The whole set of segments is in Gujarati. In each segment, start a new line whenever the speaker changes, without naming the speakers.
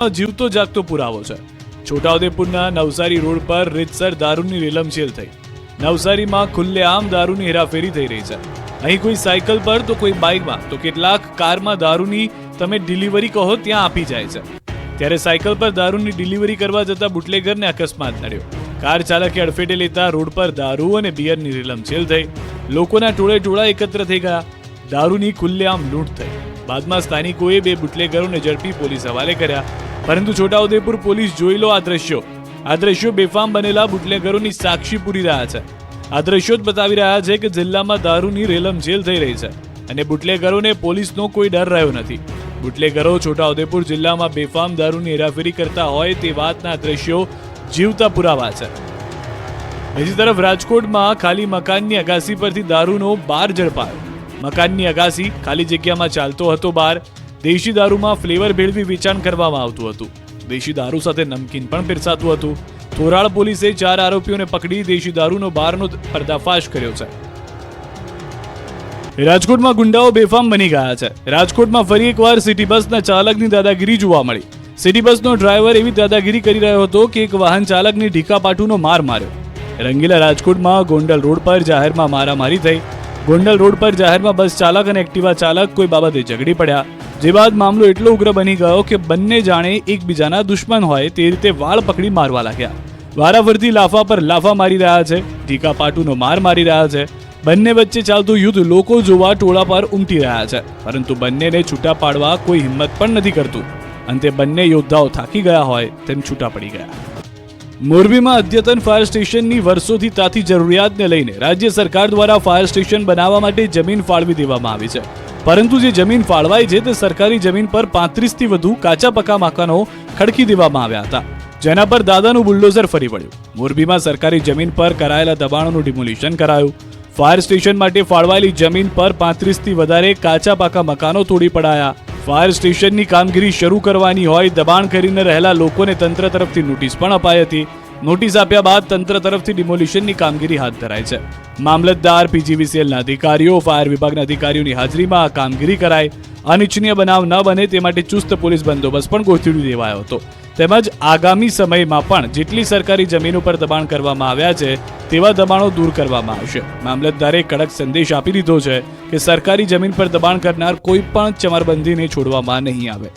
જીવતો જાગતો પુરાવો છે। છોટાઉદેપુરના નવસારી રોડ પર રીતસર દારૂની રેલમછેલ થઈ। નવસારીમાં ખુલ્લેઆમ દારૂની હેરાફેરી થઈ રહી છે। અહીં કોઈ સાયકલ પર તો કોઈ બાઇકમાં તો કેટલાક કારમાં દારૂની તમે ડિલિવરી કહો ત્યાં આપી જાય છે। ત્યારે સાયકલ પર દારૂની ડિલિવરી કરવા જતા બુટલેગરને અકસ્માત નડ્યો। કાર ચાલકે અડફેટે લેતા રોડ પર દારૂ અને બિયરની રેલમછેલ થઈ। લોકોના ટોળે ટોળા એકત્ર થઈ ગયા। દારૂની ખુલ્લેઆમ લૂંટ થઈ। બાદમાં સ્થાનિકોએ બે બુટલેગરોને ઝડપી પોલીસ હવાલે કર્યા। પરંતુ છોટાઉદેપુર પોલીસ જોઈ લો આ દ્રશ્યો બેફામ બનેલા બુટલેગરોની સાક્ષી પૂરી રહ્યા છે। આ દ્રશ્યો જ બતાવી રહ્યા છે કે જિલ્લામાં દારૂની રેલમછેલ થઈ રહી છે અને બુટલેગરોને પોલીસનો કોઈ ડર રહ્યો નથી। બુટલેગરો છોટાઉદેપુર જિલ્લામાં બેફામ દારૂની હેરાફેરી કરતા હોય તે વાતના દ્રશ્યો જીવતા પુરાવા છે। બીજી તરફ રાજકોટમાં ખાલી મકાનની અગાસી પરથી દારૂનો બાર ઝડપાયો। મકાનની અગાસી ખાલી જગ્યામાં ચાલતો હતો બાર। દેશી દારૂમાં ફ્લેવર ભેળવી વેચાણ કરવામાં આવતું હતું। દેશી દારૂ સાથે નમકીન પણ પીરસાતું હતું। તોરાળ પોલીસે 4 આરોપીઓને પકડી દેશી દારૂનો બારનો પર્દાફાશ કર્યો છે। રાજકોટમાં ગુંડાઓ બેફામ બની ગયા છે। રાજકોટમાં ફરી એકવાર સિટી બસના ચાલકની દાદાગીરી જોવા મળી। સિટી બસનો ડ્રાઈવર એવી દાદાગીરી કરી રહ્યો હતો કે એક વાહન ચાલકને ઢીકાપાટુનો માર માર્યો। રંગીલા રાજકોટમાં ગોંડલ રોડ પર જાહેરમાં મારામારી થઈ। ગોંડલ રોડ પર જાહેરમાં બસ ચાલક અને એક્ટિવા ચાલક કોઈ બાબતે ઝઘડી પડ્યા। જે બાદ મામલો એટલો ઉગ્ર બની ગયો કે બંને જાણે એકબીજાના દુશ્મન હોય તે રીતે વાળ પકડી મારવા લાગ્યા। વારાફરતી લાફા પર લાફા મારી રહ્યા છે। ઢીકાપાટુનો માર મારી રહ્યા છે। બંને વચ્ચે ચાલતું યુદ્ધ લોકો જોવા ટોળા પર ઉમટી રહ્યા છે, પરંતુ બંનેને છૂટા પાડવા કોઈ હિંમત પણ નથી કરતું। અંતે બંને યોદ્ધાઓ થાકી ગયા હોય તેમ છૂટા પડી ગયા। મોરબીમાં અદ્યતન ફાયર સ્ટેશનની વર્ષોથી તાતી જરૂરિયાતને લઈને રાજ્ય સરકાર દ્વારા ફાયર સ્ટેશન બનાવવા માટે જમીન ફાળવી દેવામાં આવી છે, પરંતુ જે જમીન ફાળવાઈ છે તે સરકારી જમીન પર 35થી વધુ કાચા પાકા મકાનો ખડકી દેવામાં આવ્યા હતા, જેના પર દાદાનું બુલડોઝર ફરી વળ્યું। મોરબીમાં સરકારી જમીન પર કરાયેલા દબાણોનું ડિમોલિશન કરાયું। ફાયર સ્ટેશન માટે ફાળવાયેલી જમીન પર 35થી વધારે કાચા પાકા મકાનો તોડી પડાયા। ફાયર સ્ટેશનની કામગીરી શરૂ કરવાની હોય દબાણ કરીને રહેલા લોકોને તંત્ર તરફથી નોટિસ પણ અપાઈ હતી। નોટિસ આપ્યા બાદ તંત્ર તરફથી ડિમોલિશનની કામગીરી હાથ ધરાઈ છે। મામલતદાર, પીજીવીસીએલના અધિકારીઓ, ફાયર વિભાગના અધિકારીઓની હાજરીમાં આ કામગીરી કરાઈ। અનિચ્છનીય બનાવ ન બને તે માટે ચુસ્ત પોલીસ બંદોબસ્ત પણ ગોઠવી દેવાયો હતો, તેમજ આગામી સમયમાં પણ જેટલી સરકારી જમીનો પર દબાણ કરવામાં આવ્યા છે તેવા દબાણો દૂર કરવામાં આવશે। મામલતદારે કડક સંદેશ આપી દીધો છે કે સરકારી જમીન પર દબાણ કરનાર કોઈ પણ ચમરબંધીને છોડવામાં નહીં આવે।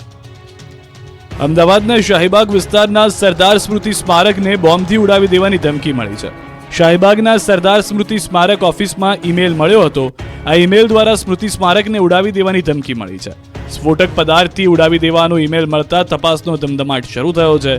અમદાવાદના શાહીબાગ વિસ્તારના સરદાર સ્મૃતિ સ્મારકને બોમ્બથી ઉડાવી દેવાની ધમકી મળી છે। શાહીબાગના સરદાર સ્મૃતિ સ્મારક ઓફિસમાં ઈમેલ મળ્યો હતો। આ ઈમેલ દ્વારા સ્મૃતિ સ્મારકને ઉડાવી દેવાની ધમકી મળી છે। સ્ફોટક પદાર્થથી ઉડાવી દેવાનો ઈમેલ મળતા તપાસનો ધમધમાટ શરૂ થયો છે।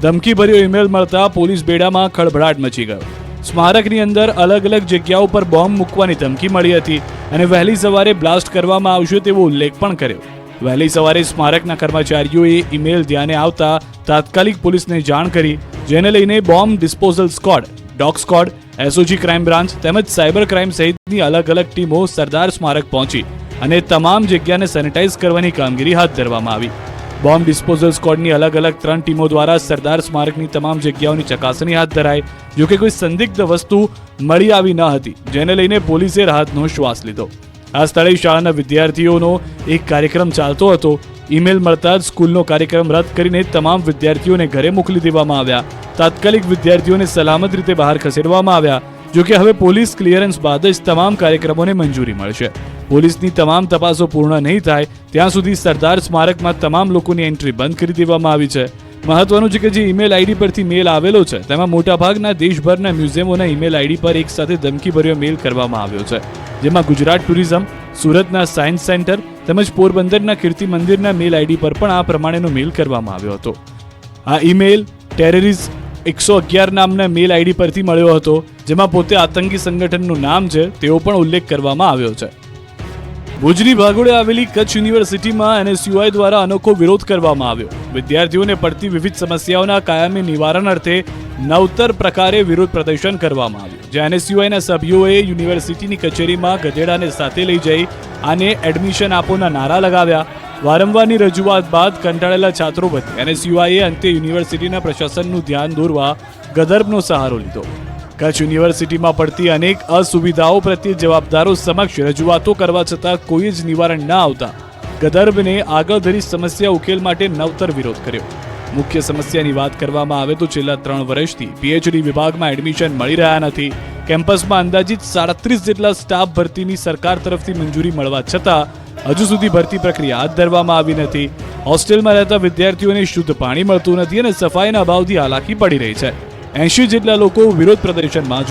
ધમકીભર્યો ઈમેલ મળતા પોલીસ બેડામાં ખળભળાટ મચી ગયો। સ્મારકની અંદર અલગ અલગ જગ્યાઓ પર બોમ્બ મૂકવાની ધમકી મળી હતી અને વહેલી સવારે બ્લાસ્ટ કરવામાં આવશે તેવો ઉલ્લેખ પણ કર્યો। વહેલી સવારે સ્મારકના કર્મચારીઓએ ઈમેલ ધ્યાને આવતા તાત્કાલિક પોલીસને જાણ કરી, જેને લઈને bomb disposal squad, dog squad, SOG crime branch તેમજ સાયબર ક્રાઇમ સહિતની અલગ અલગ ટીમો સરદાર સ્મારક પહોંચી અને તમામ જગ્યાને સેનિટાઈઝ કરવાની કામગીરી હાથ ધરવામાં આવી। બોમ્બ ડિસ્પોઝલ સ્ક્વોડની અલગ અલગ 3 ટીમો દ્વારા સરદાર સ્મારકની તમામ જગ્યાઓની ચકાસણી હાથ ધરાઈ। જોકે કોઈ સંદિગ્ધ વસ્તુ મળી આવી ન હતી, જેને લઈને પોલીસે રાહતનો શ્વાસ લીધો। આ સ્થળે શાળાના વિદ્યાર્થીઓનો એક કાર્યક્રમ ચાલતો હતો। ઈમેલ મળતા જ સ્કૂલનો કાર્યક્રમ રદ કરીને તમામ વિદ્યાર્થીઓને ઘરે મોકલી દેવામાં આવ્યા। તાત્કાલિક વિદ્યાર્થીઓને સલામત રીતે બહાર ખસેડવામાં આવ્યા। જોકે હવે પોલીસ ક્લિયરન્સ બાદ જ તમામ કાર્યક્રમોને મંજૂરી મળશે। પોલીસની તમામ તપાસો પૂર્ણ નહીં થાય ત્યાં સુધી સરદાર સ્મારકમાં તમામ લોકોની એન્ટ્રી બંધ કરી દેવામાં આવી છે। મહત્વનું છે કે જે ઈમેલ આઈડી પરથી મેલ આવેલો છે તેમાં મોટાભાગના દેશભરના મ્યુઝિયમોના ઈમેલ આઈડી પર એક સાથે ધમકીભર્યો મેલ કરવામાં આવ્યો છે, જેમાં ગુજરાત ટુરિઝમ, સુરતના સાયન્સ સેન્ટર તેમજ પોરબંદરના કીર્તિ મંદિરના મેલ આઈડી પર પણ આ પ્રમાણેનો મેલ કરવામાં આવ્યો હતો। આ ઈમેલ ટેરરિસ્ટ 111 નામના મેલ આઈડી પરથી મળ્યો હતો, જેમાં પોતે આતંકી સંગઠનનું નામ છે તેવો પણ ઉલ્લેખ કરવામાં આવ્યો છે। ભુજની ભાગોળે આવેલી કચ્છ યુનિવર્સિટીમાં એનએસયુઆઈ દ્વારા અનોખો વિરોધ કરવામાં આવ્યો। વિદ્યાર્થીઓને પડતી વિવિધ સમસ્યાઓના કાયમી નિવારણ અર્થે નવતર પ્રકારે વિરોધ પ્રદર્શન કરવામાં આવ્યું, જ્યાં એનએસયુઆઈના સભ્યોએ યુનિવર્સિટીની કચેરીમાં ગધેડાને સાથે લઈ જઈ આને એડમિશન આપોના નારા લગાવ્યા। વારંવારની રજૂઆત બાદ કંટાળેલા છાત્રો વચ્ચે એનએસયુઆઈએ અંતે યુનિવર્સિટીના પ્રશાસનનું ધ્યાન દોરવા ગદર્ભનો સહારો લીધો। કચ્છ યુનિવર્સિટીમાં પડતી અનેક અસુવિધાઓ પ્રત્યે જવાબદારો સમક્ષ રજૂઆતો કરવા છતાં કોઈ જ નિવારણ ન આવતા ગદર્ભને આગળ ધરી સમસ્યા ઉકેલ માટે નવતર વિરોધ કર્યો। મુખ્ય સમસ્યાની વાત કરવામાં આવે તો છેલ્લા 3 વર્ષથી પીએચડી વિભાગમાં એડમિશન મળી રહ્યા નથી. કેમ્પસમાં અંદાજિત 37 જેટલા સ્ટાફ ભરતીની સરકાર તરફથી મંજૂરી મળવા છતાં હજુ સુધી ભરતી પ્રક્રિયા હાથ ધરવામાં આવી નથી. હોસ્ટેલમાં રહેતા વિદ્યાર્થીઓને શુદ્ધ પાણી મળતું નથી અને સફાઈના અભાવથી હાલાકી પડી રહી છે. 80 જેટલા લોકો વિરોધ પ્રદર્શનમાં